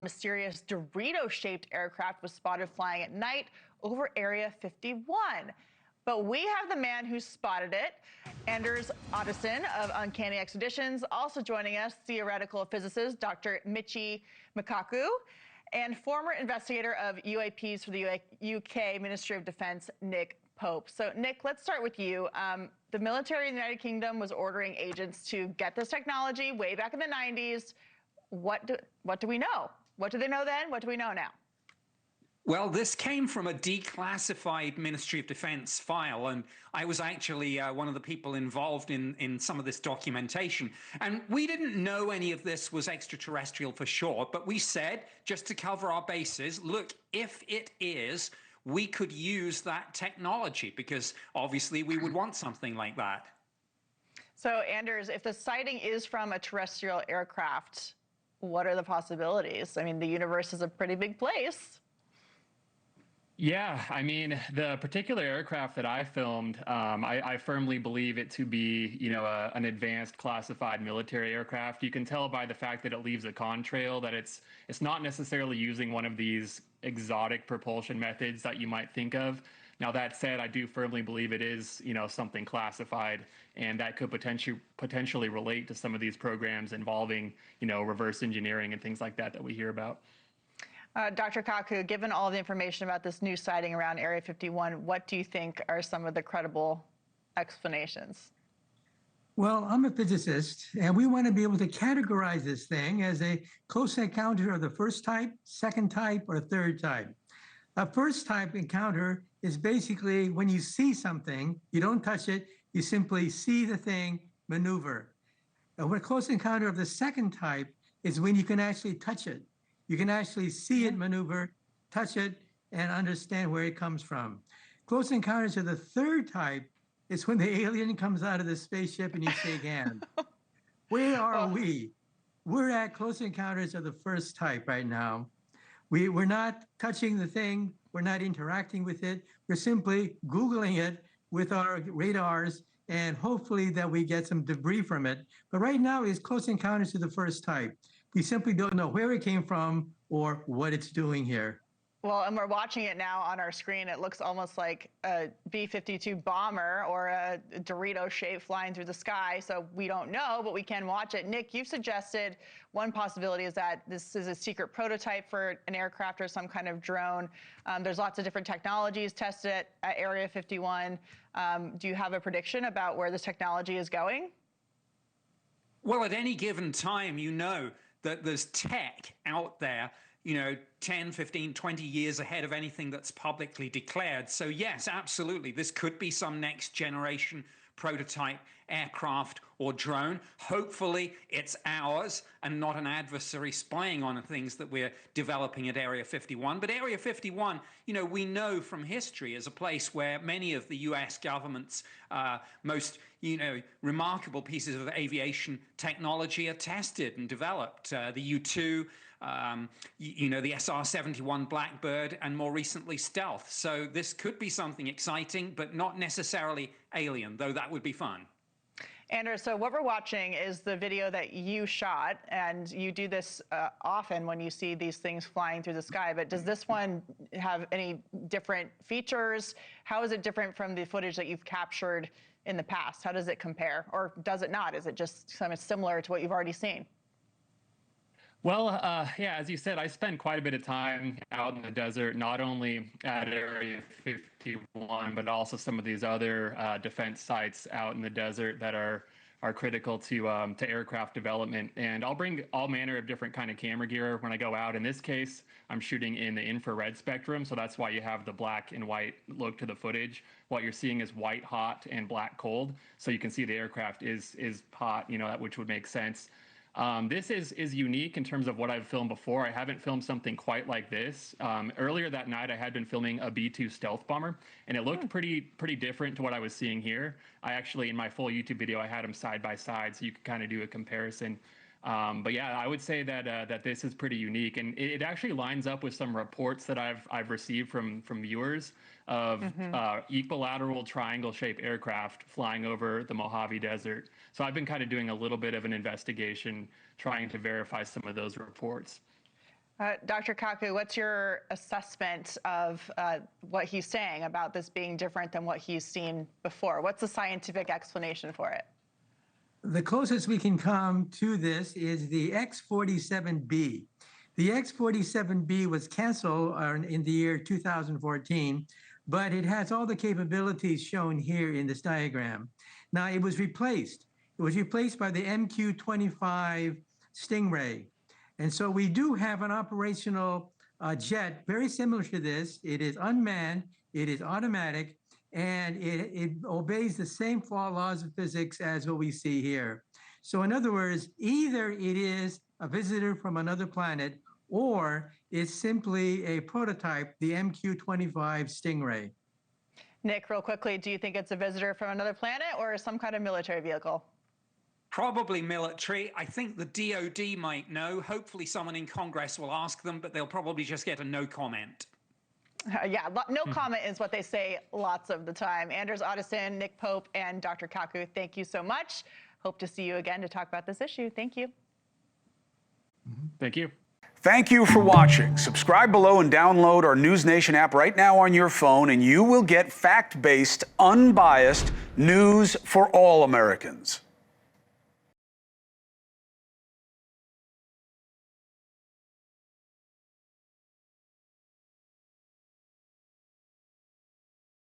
Mysterious Dorito-shaped aircraft was spotted flying at night over Area 51. But we have the man who spotted it, Anders Otteson of Uncanny Exhibitions, also joining us, theoretical physicist Dr. Michio Kaku, and former investigator of UAPs for the UK Ministry of Defense, Nick Pope. So, Nick, let's start with you. The military in the United Kingdom was ordering agents to get this technology way back in the 90s. What do we know? What do they know then? What do we know now? Well, this came from a declassified Ministry of Defense file, and I was actually one of the people involved in some of this documentation. And we didn't know any of this was extraterrestrial for sure, but we said, just to cover our bases, look, if it is, we could use that technology, because obviously we would want something like that. So, Anders, if the sighting is from a terrestrial aircraft, what are the possibilities? I mean, the universe is a pretty big place. Yeah, I mean, the particular aircraft that I filmed, I firmly believe it to be, an advanced classified military aircraft. You can tell by the fact that it leaves a contrail that it's not necessarily using one of these exotic propulsion methods that you might think of. Now, that said, I do firmly believe it is, something classified, and that could potentially relate to some of these programs involving, reverse engineering and things like that we hear about. Dr. Kaku, given all the information about this new sighting around Area 51, what do you think are some of the credible explanations? Well, I'm a physicist, and we want to be able to categorize this thing as a close encounter of the first type, second type, or third type. A first type encounter is basically when you see something, you don't touch it, you simply see the thing maneuver. And when a close encounter of the second type is when you can actually touch it. You can actually see it maneuver, touch it, and understand where it comes from. Close encounters of the third type is when the alien comes out of the spaceship and you shake hands. Where are we? We're at close encounters of the first type right now. We're not touching the thing. We're not interacting with it. We're simply Googling it with our radars, and hopefully that we get some debris from it. But right now it's close encounters of the first type. We simply don't know where it came from or what it's doing here. Well, and we're watching it now on our screen. It looks almost like a B-52 bomber or a Dorito shape flying through the sky. So we don't know, but we can watch it. Nick, you've suggested one possibility is that this is a secret prototype for an aircraft or some kind of drone. There's lots of different technologies tested at Area 51. Do you have a prediction about where this technology is going? Well, at any given time, that there's tech out there, 10, 15, 20 years ahead of anything that's publicly declared. So yes, absolutely, this could be some next generation prototype aircraft or drone. Hopefully it's ours and not an adversary spying on things that we're developing at Area 51. But Area 51, we know from history is a place where many of the US government's most remarkable pieces of aviation technology are tested and developed. The U-2, the SR-71 Blackbird, and more recently Stealth. So this could be something exciting, but not necessarily alien, though that would be fun. Anders, so what we're watching is the video that you shot, and you do this often when you see these things flying through the sky, but does this one have any different features? How is it different from the footage that you've captured in the past? How does it compare, or does it not? Is it just kind of similar to what you've already seen? Well, yeah, as you said, I spend quite a bit of time out in the desert, not only at Area 51, but also some of these other defense sites out in the desert that are critical to aircraft development. And I'll bring all manner of different kind of camera gear when I go out. In this case, I'm shooting in the infrared spectrum, so that's why you have the black and white look to the footage. What you're seeing is white hot and black cold, so you can see the aircraft is hot, which would make sense. This is unique in terms of what I've filmed before. I haven't filmed something quite like this. Earlier that night, I had been filming a B-2 stealth bomber, and it looked pretty different to what I was seeing here. I actually, in my full YouTube video, I had them side by side, so you could kind of do a comparison. But yeah, I would say that this is pretty unique, and it actually lines up with some reports that I've received from viewers of equilateral triangle-shaped aircraft flying over the Mojave Desert. So I've been kind of doing a little bit of an investigation, trying to verify some of those reports. Dr. Kaku, what's your assessment of what he's saying about this being different than what he's seen before? What's the scientific explanation for it? The closest we can come to this is the X-47B. The X-47B was canceled in the year 2014, but it has all the capabilities shown here in this diagram. Now, it was replaced. It was replaced by the MQ-25 Stingray. And so we do have an operational jet very similar to this. It is unmanned, it is automatic, and it obeys the same laws of physics as what we see here. So in other words, either it is a visitor from another planet, or it's simply a prototype, the MQ-25 Stingray. Nick, real quickly, do you think it's a visitor from another planet or some kind of military vehicle? Probably military. I think the DOD might know. Hopefully someone in Congress will ask them, but they'll probably just get a no comment. Yeah, no comment is what they say lots of the time. Anders Otteson, Nick Pope, and Dr. Kaku, thank you so much. Hope to see you again to talk about this issue. Thank you. Thank you. Thank you for watching. Subscribe below and download our NewsNation app right now on your phone, and you will get fact-based, unbiased news for all Americans.